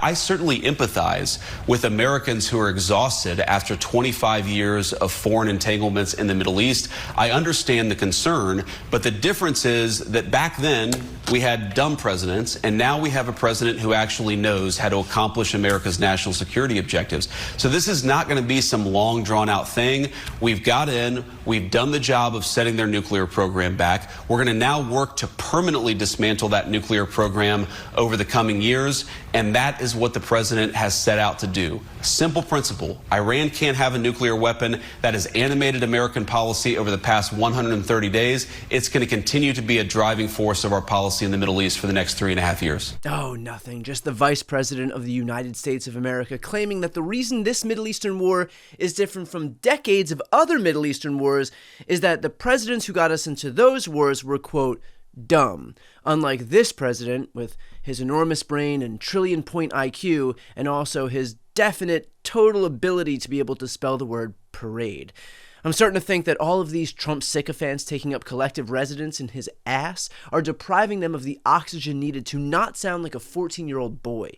I certainly empathize with Americans who are exhausted after 25 years of foreign entanglements in the Middle East. I understand the concern, but the difference is that back then we had dumb presidents, and now we have a president who actually knows how to accomplish America's national security objectives. So this is not going to be some long, drawn-out thing. We've got in, we've done the job of setting their nuclear program back. We're going to now work to permanently dismantle that nuclear program over the coming years, and that is what the president has set out to do. Simple principle. Iran can't have a nuclear weapon. That has animated American policy over the past 130 days. It's going to continue to be a driving force of our policy in the Middle East for the next 3.5 years. Oh, nothing. Just the Vice President of the United States of America claiming that the reason this Middle Eastern war is different from decades of other Middle Eastern wars is that the presidents who got us into those wars were, quote, dumb. Unlike this president, with his enormous brain and trillion-point IQ, and also his definite, total ability to be able to spell the word parade. I'm starting to think that all of these Trump sycophants taking up collective residence in his ass are depriving them of the oxygen needed to not sound like a 14-year-old boy.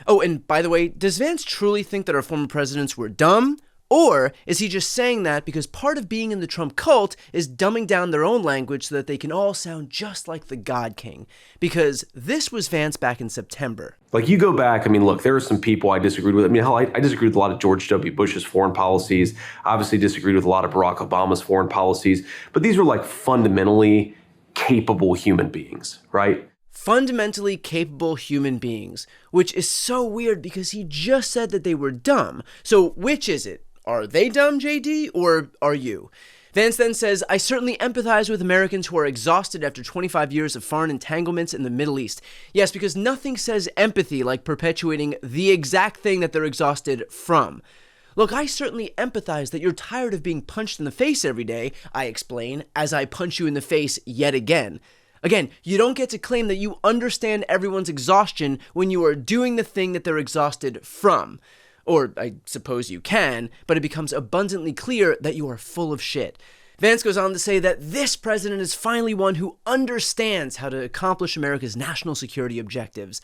Oh, and by the way, does Vance truly think that our former presidents were dumb? Or is he just saying that because part of being in the Trump cult is dumbing down their own language so that they can all sound just like the God King? Because this was Vance back in September. Like, you go back, I mean, look, there are some people I disagreed with. I mean, hell, I disagreed with a lot of George W. Bush's foreign policies. Obviously disagreed with a lot of Barack Obama's foreign policies. But these were like fundamentally capable human beings, right? Fundamentally capable human beings, which is so weird because he just said that they were dumb. So which is it? Are they dumb, JD, or are you? Vance then says, I certainly empathize with Americans who are exhausted after 25 years of foreign entanglements in the Middle East. Yes, because nothing says empathy like perpetuating the exact thing that they're exhausted from. Look, I certainly empathize that you're tired of being punched in the face every day, I explain, as I punch you in the face yet again. Again, you don't get to claim that you understand everyone's exhaustion when you are doing the thing that they're exhausted from. Or I suppose you can, but it becomes abundantly clear that you are full of shit. Vance goes on to say that this president is finally one who understands how to accomplish America's national security objectives.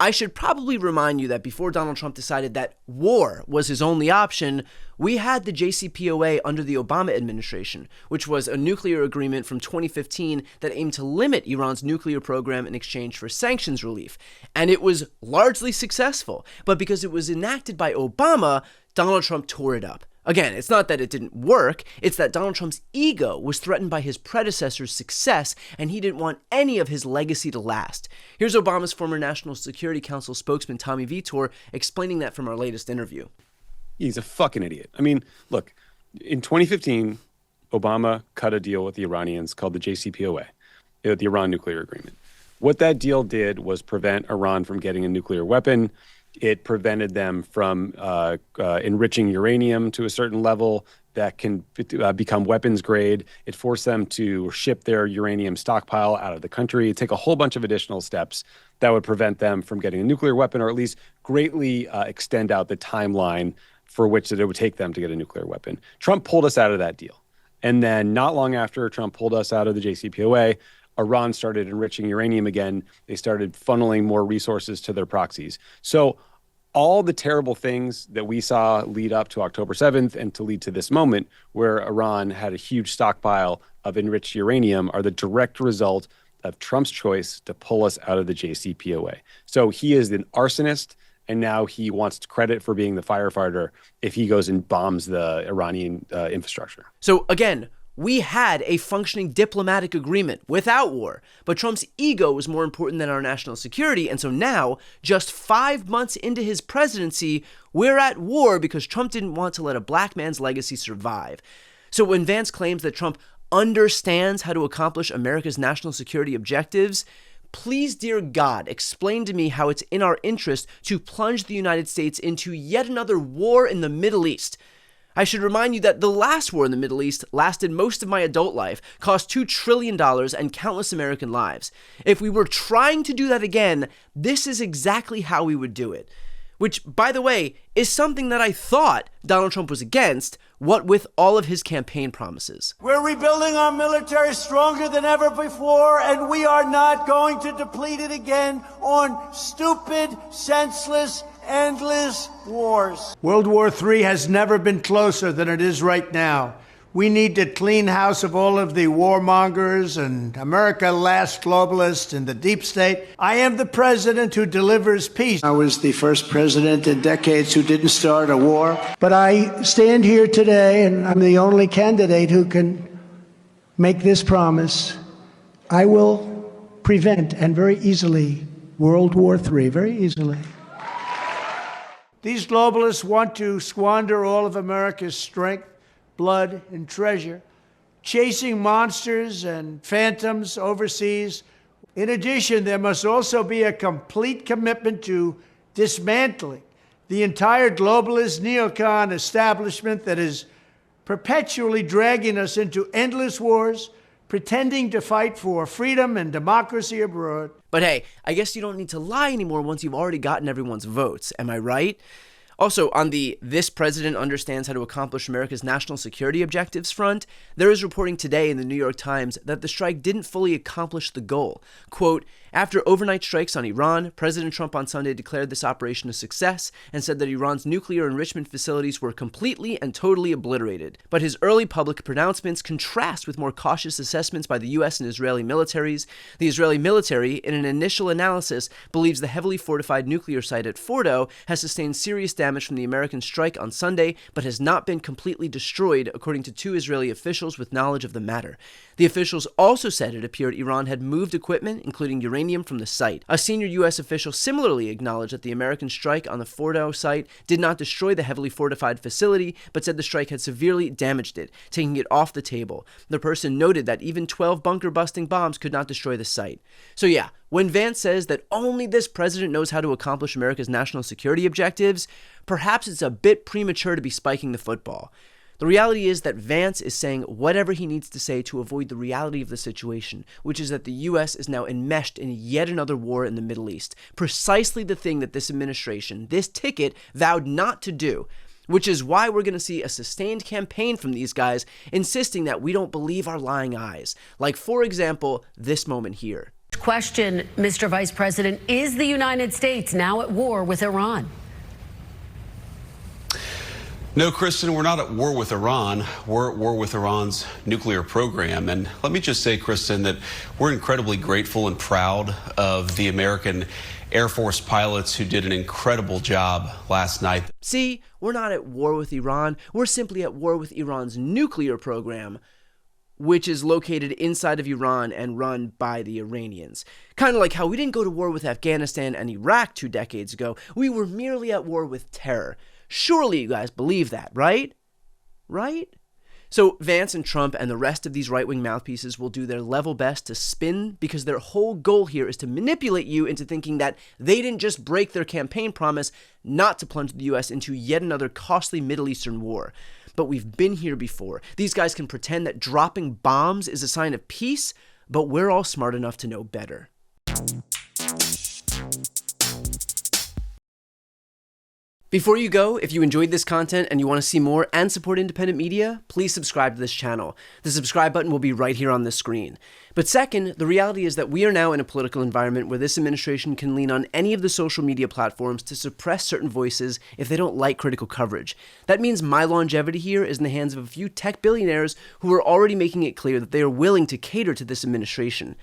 I should probably remind you that before Donald Trump decided that war was his only option, we had the JCPOA under the Obama administration, which was a nuclear agreement from 2015 that aimed to limit Iran's nuclear program in exchange for sanctions relief. And it was largely successful, but because it was enacted by Obama, Donald Trump tore it up. Again, it's not that it didn't work, it's that Donald Trump's ego was threatened by his predecessor's success, and he didn't want any of his legacy to last. Here's Obama's former National Security Council spokesman Tommy Vitor explaining that from our latest interview. He's a fucking idiot. I mean, look, in 2015, Obama cut a deal with the Iranians called the JCPOA, the Iran nuclear agreement. What that deal did was prevent Iran from getting a nuclear weapon. It prevented them from enriching uranium to a certain level that can become weapons grade. It forced them to ship their uranium stockpile out of the country, take a whole bunch of additional steps that would prevent them from getting a nuclear weapon, or at least greatly extend out the timeline for which that it would take them to get a nuclear weapon. Trump pulled us out of that deal. And then not long after Trump pulled us out of the JCPOA, Iran started enriching uranium again. They started funneling more resources to their proxies. So all the terrible things that we saw lead up to October 7th and to lead to this moment where Iran had a huge stockpile of enriched uranium are the direct result of Trump's choice to pull us out of the JCPOA. So he is an arsonist, and now he wants credit for being the firefighter if he goes and bombs the Iranian infrastructure. So again, we had a functioning diplomatic agreement without war, but Trump's ego was more important than our national security, and so now, just 5 months into his presidency, we're at war because Trump didn't want to let a black man's legacy survive. So when Vance claims that Trump understands how to accomplish America's national security objectives, please, dear God, explain to me how it's in our interest to plunge the United States into yet another war in the Middle East. I should remind you that the last war in the Middle East lasted most of my adult life, cost $2 trillion, and countless American lives. If we were trying to do that again, this is exactly how we would do it. which, by the way, is something that I thought Donald Trump was against, what with all of his campaign promises. We're rebuilding our military stronger than ever before, and we are not going to deplete it again on stupid, senseless, endless wars. World War III has never been closer than it is right now. We need to clean house of all of the warmongers and America last globalists and the deep state. I am the president who delivers peace. I was the first president in decades who didn't start a war. But I stand here today, and I'm the only candidate who can make this promise. I will prevent, and very easily, World War III, very easily. These globalists want to squander all of America's strength, blood, and treasure, chasing monsters and phantoms overseas. In addition, there must also be a complete commitment to dismantling the entire globalist neocon establishment that is perpetually dragging us into endless wars, pretending to fight for freedom and democracy abroad. But hey, I guess you don't need to lie anymore once you've already gotten everyone's votes, am I right? Also, on the "this president understands how to accomplish America's national security objectives" front, there is reporting today in the New York Times that the strike didn't fully accomplish the goal. Quote, after overnight strikes on Iran, President Trump on Sunday declared this operation a success and said that Iran's nuclear enrichment facilities were completely and totally obliterated. But his early public pronouncements contrast with more cautious assessments by the U.S. and Israeli militaries. The Israeli military, in an initial analysis, believes the heavily fortified nuclear site at Fordo has sustained serious damage from the American strike on Sunday, but has not been completely destroyed, according to 2 Israeli officials with knowledge of the matter. The officials also said it appeared Iran had moved equipment, including uranium, from the site. A senior U.S. official similarly acknowledged that the American strike on the Fordo site did not destroy the heavily fortified facility, but said the strike had severely damaged it, taking it off the table. The person noted that even 12 bunker-busting bombs could not destroy the site. So yeah, when Vance says that only this president knows how to accomplish America's national security objectives, perhaps it's a bit premature to be spiking the football. The reality is that Vance is saying whatever he needs to say to avoid the reality of the situation, which is that the U.S. is now enmeshed in yet another war in the Middle East. Precisely the thing that this administration, this ticket, vowed not to do, which is why we're going to see a sustained campaign from these guys insisting that we don't believe our lying eyes. Like, for example, this moment here. Question, Mr. Vice President, is the United States now at war with Iran? No, Kristen, we're not at war with Iran. We're at war with Iran's nuclear program. And let me just say, Kristen, that we're incredibly grateful and proud of the American Air Force pilots who did an incredible job last night. See, we're not at war with Iran. We're simply at war with Iran's nuclear program, which is located inside of Iran and run by the Iranians. Kind of like how we didn't go to war with Afghanistan and Iraq 2 decades ago. We were merely at war with terror. Surely you guys believe that, right? Right? So Vance and Trump and the rest of these right-wing mouthpieces will do their level best to spin, because their whole goal here is to manipulate you into thinking that they didn't just break their campaign promise not to plunge the U.S. into yet another costly Middle Eastern war. But we've been here before. These guys can pretend that dropping bombs is a sign of peace, but we're all smart enough to know better. Before you go, if you enjoyed this content and you want to see more and support independent media, please subscribe to this channel. The subscribe button will be right here on the screen. But second, the reality is that we are now in a political environment where this administration can lean on any of the social media platforms to suppress certain voices if they don't like critical coverage. That means my longevity here is in the hands of a few tech billionaires who are already making it clear that they are willing to cater to this administration.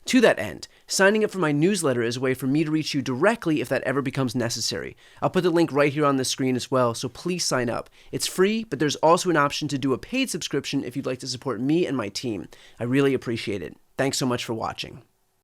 To that end, signing up for my newsletter is a way for me to reach you directly if that ever becomes necessary. I'll put the link right here on the screen as well, so please sign up. It's free, but there's also an option to do a paid subscription if you'd like to support me and my team. I really appreciate it. Thanks so much for watching.